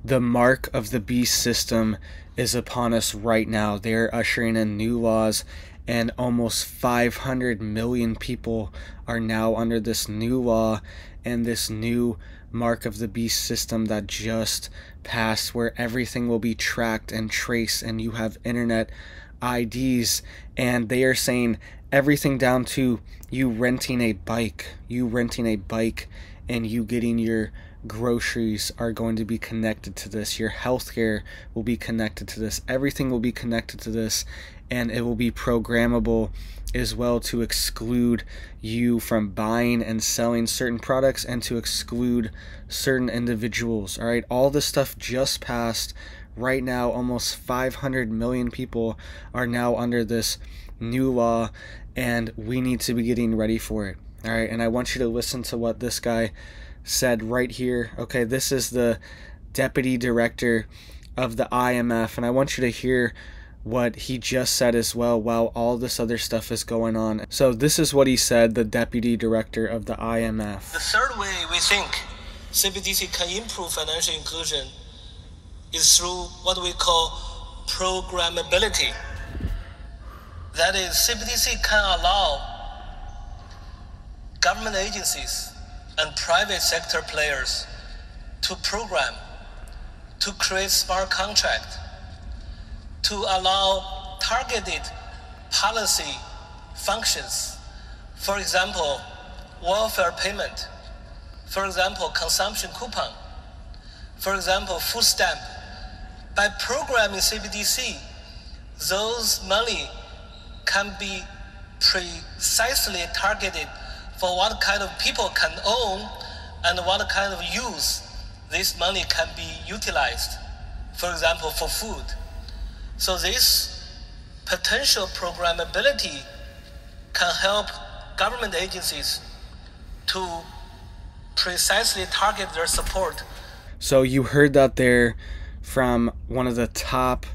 The mark of the beast system is upon us right now. They're ushering in new laws, and almost 500 million people are now under this new law and this new mark of the beast system that just passed, where everything will be tracked and traced, and you have internet IDs. And they are saying everything down to you renting a bike, and you getting your groceries are going to be connected to this. Your healthcare will be connected to this. Everything will be connected to this, and it will be programmable as well to exclude you from buying and selling certain products and to exclude certain individuals. All right, all this stuff just passed. Right now, almost 500 million people are now under this new law, and we need to be getting ready for it. All right, and I want you to listen to what this guy said right here. Okay, this is the deputy director of the IMF, and I want you to hear what he just said as well while all this other stuff is going on. So this is what he said, the deputy director of the IMF. The third way we think CBDC can improve financial inclusion is through what we call programmability. That is, CBDC can allow government agencies and private sector players to program, to create smart contract, to allow targeted policy functions. For example, welfare payment. For example, consumption coupon. For example, food stamp. By programming CBDC, those money can be precisely targeted for what kind of people can own and what kind of use this money can be utilized, for example, for food. So this potential programmability can help government agencies to precisely target their support. So you heard that there from one of the top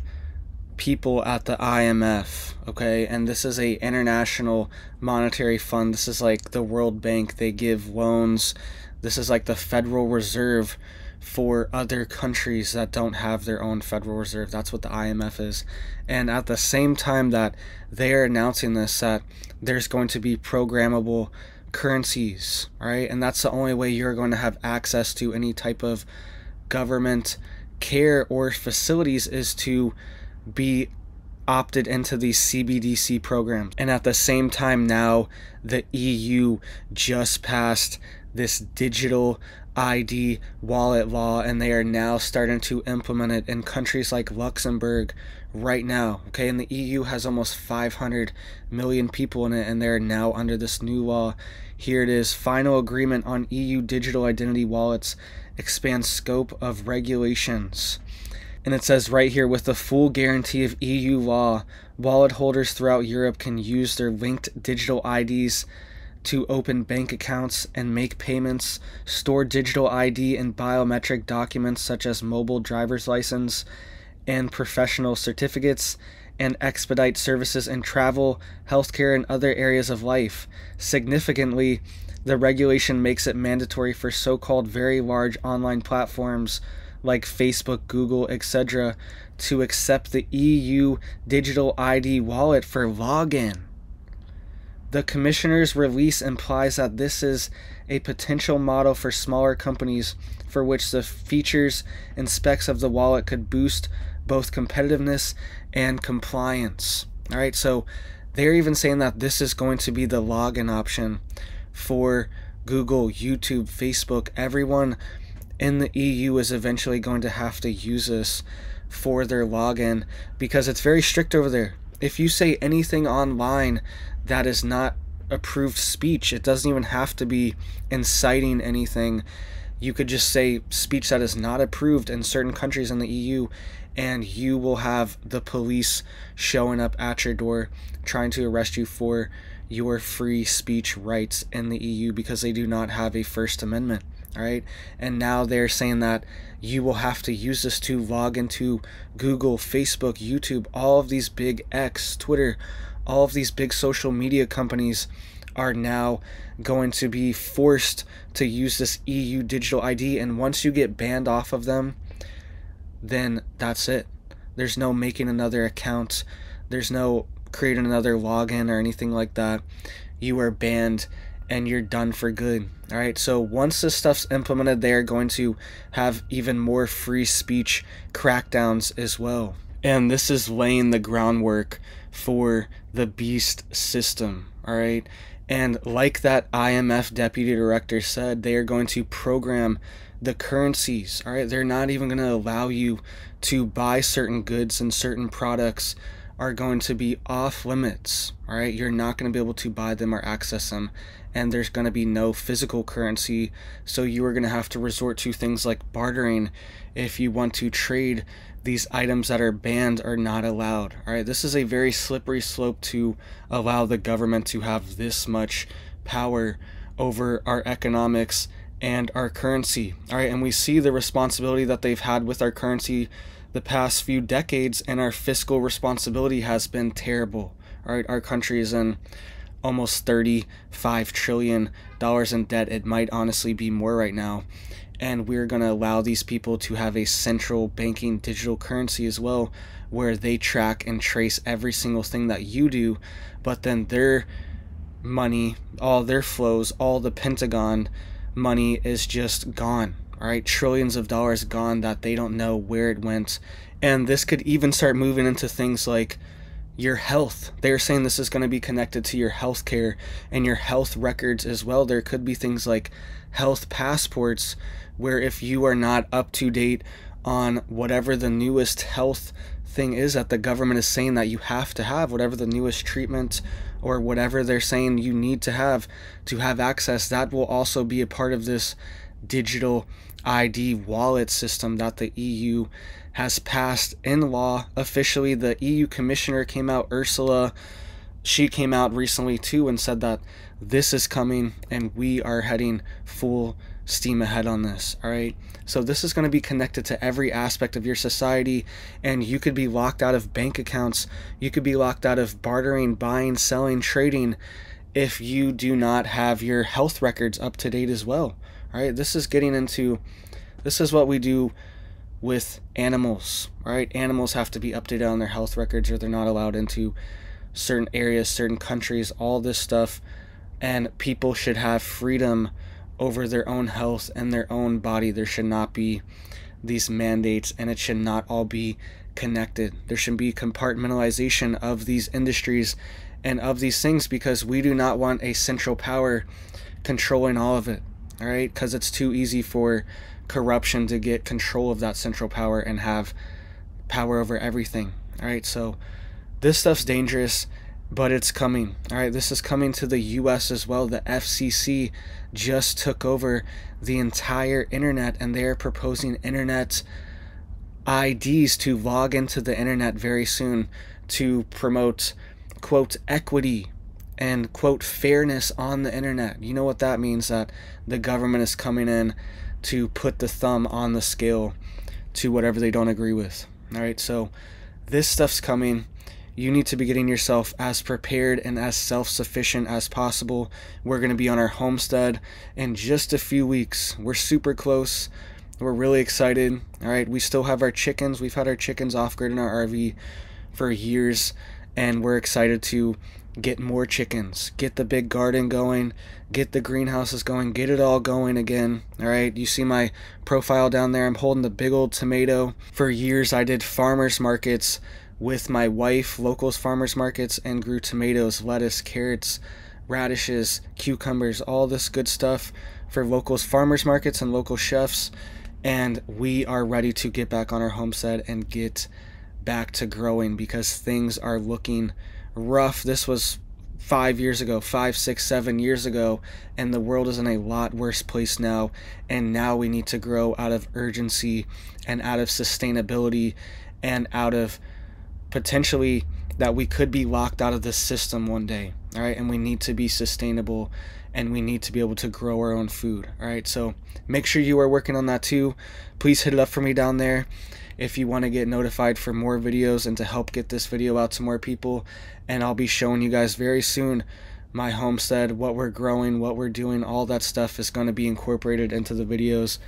people at the IMF, okay? And this is a international monetary fund. This is like the World Bank. They give loans. This is like the Federal Reserve for other countries that don't have their own Federal Reserve. That's what the IMF is. And at the same time that they are announcing this, that there's going to be programmable currencies, right? And that's the only way you're going to have access to any type of government care or facilities, is to be opted into these CBDC programs. And at the same time now, the EU just passed this digital ID wallet law, and they are now starting to implement it in countries like Luxembourg right now. Okay, and the EU has almost 500 million people in it, and they're now under this new law. Here it is: final agreement on EU digital identity wallets expands scope of regulations. And it says right here, with the full guarantee of EU law, wallet holders throughout Europe can use their linked digital IDs to open bank accounts and make payments, store digital ID and biometric documents such as mobile driver's license and professional certificates, and expedite services in travel, healthcare, and other areas of life. Significantly, the regulation makes it mandatory for so-called very large online platforms like Facebook, Google, etc. to accept the EU digital ID wallet for login. The Commissioner's release implies that this is a potential model for smaller companies for which the features and specs of the wallet could boost both competitiveness and compliance. All right, so they're even saying that this is going to be the login option for Google, YouTube, Facebook. Everyone in the EU is eventually going to have to use this for their login, because it's very strict over there. If you say anything online that is not approved speech, it doesn't even have to be inciting anything. You could just say speech that is not approved in certain countries in the EU, and you will have the police showing up at your door trying to arrest you for your free speech rights in the EU, because they do not have a First Amendment. All right, and now they're saying that you will have to use this to log into Google, Facebook, YouTube, all of these big X, Twitter, all of these big social media companies are now going to be forced to use this EU digital ID. And once you get banned off of them, then that's it. There's no making another account. There's no creating another login or anything like that. You are banned and you're done for good. All right, so once this stuff's implemented, they are going to have even more free speech crackdowns as well. And this is laying the groundwork for the beast system. All right, and like that IMF deputy director said, they are going to program the currencies. All right, they're not even going to allow you to buy certain goods, and certain products are going to be off limits. All right, you're not going to be able to buy them or access them, and there's going to be no physical currency, so you are going to have to resort to things like bartering if you want to trade these items that are banned or not allowed. All right, this is a very slippery slope to allow the government to have this much power over our economics and our currency. All right, and we see the responsibility that they've had with our currency the past few decades, and our fiscal responsibility has been terrible. All right, our country is in almost $35 trillion in debt. It might honestly be more right now. And we're going to allow these people to have a central banking digital currency as well, where they track and trace every single thing that you do, but then their money, all their flows, all the Pentagon money is just gone. All right, trillions of dollars gone that they don't know where it went. And this could even start moving into things like your health. They're saying this is going to be connected to your health care and your health records as well. There could be things like health passports, where if you are not up to date on whatever the newest health thing is that the government is saying that you have to have, whatever the newest treatment or whatever they're saying you need to have access, that will also be a part of this digital ID wallet system that the EU has passed in law officially. The EU commissioner came out, Ursula, she came out recently too and said that this is coming and we are heading full steam ahead on this. All right, so this is going to be connected to every aspect of your society, and you could be locked out of bank accounts, you could be locked out of bartering, buying, selling, trading if you do not have your health records up to date as well. All right, this is getting into, this is what we do with animals. All right, animals have to be updated on their health records or they're not allowed into certain areas, certain countries, all this stuff. And people should have freedom over their own health and their own body. There should not be these mandates, and it should not all be connected. There should be compartmentalization of these industries and of these things, because we do not want a central power controlling all of it. All right, because it's too easy for corruption to get control of that central power and have power over everything. All right, so this stuff's dangerous, but it's coming. All right, this is coming to the US as well. The FCC just took over the entire internet, and they are proposing internet IDs to log into the internet very soon to promote, quote, equity and, quote, fairness on the internet. You know what that means? That the government is coming in to put the thumb on the scale to whatever they don't agree with. All right, so this stuff's coming. You need to be getting yourself as prepared and as self-sufficient as possible. We're going to be on our homestead in just a few weeks. We're super close. We're really excited. All right, we still have our chickens. We've had our chickens off-grid in our RV for years, and we're excited to get more chickens, get the big garden going, get the greenhouses going, get it all going again. All right, you see my profile down there. I'm holding the big old tomato. For years, I did farmers markets with my wife, locals farmers markets, and grew tomatoes, lettuce, carrots, radishes, cucumbers, all this good stuff for locals farmers markets and local chefs. And we are ready to get back on our homestead and get back to growing, because things are looking rough. This was 5 years ago, 5, 6, 7 years ago, and the world is in a lot worse place now. And now we need to grow out of urgency and out of sustainability and out of potentially that we could be locked out of this system one day. All right, and we need to be sustainable, and we need to be able to grow our own food. All right, so make sure you are working on that too. Please hit it up for me down there if you want to get notified for more videos and to help get this video out to more people. And I'll be showing you guys very soon my homestead, what we're growing, what we're doing. All that stuff is going to be incorporated into the videos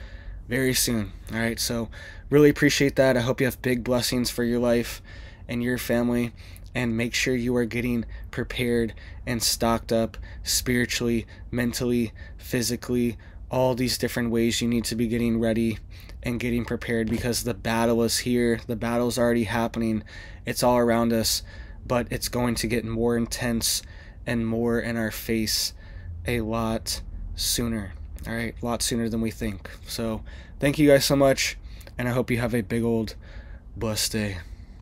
very soon. All right, so really appreciate that. I hope you have big blessings for your life and your family, and make sure you are getting prepared and stocked up spiritually, mentally, physically, all these different ways you need to be getting ready and getting prepared, because the battle is here. The battle's already happening. It's all around us, but it's going to get more intense and more in our face a lot sooner. All right, a lot sooner than we think. So thank you guys so much, and I hope you have a big old blessed day.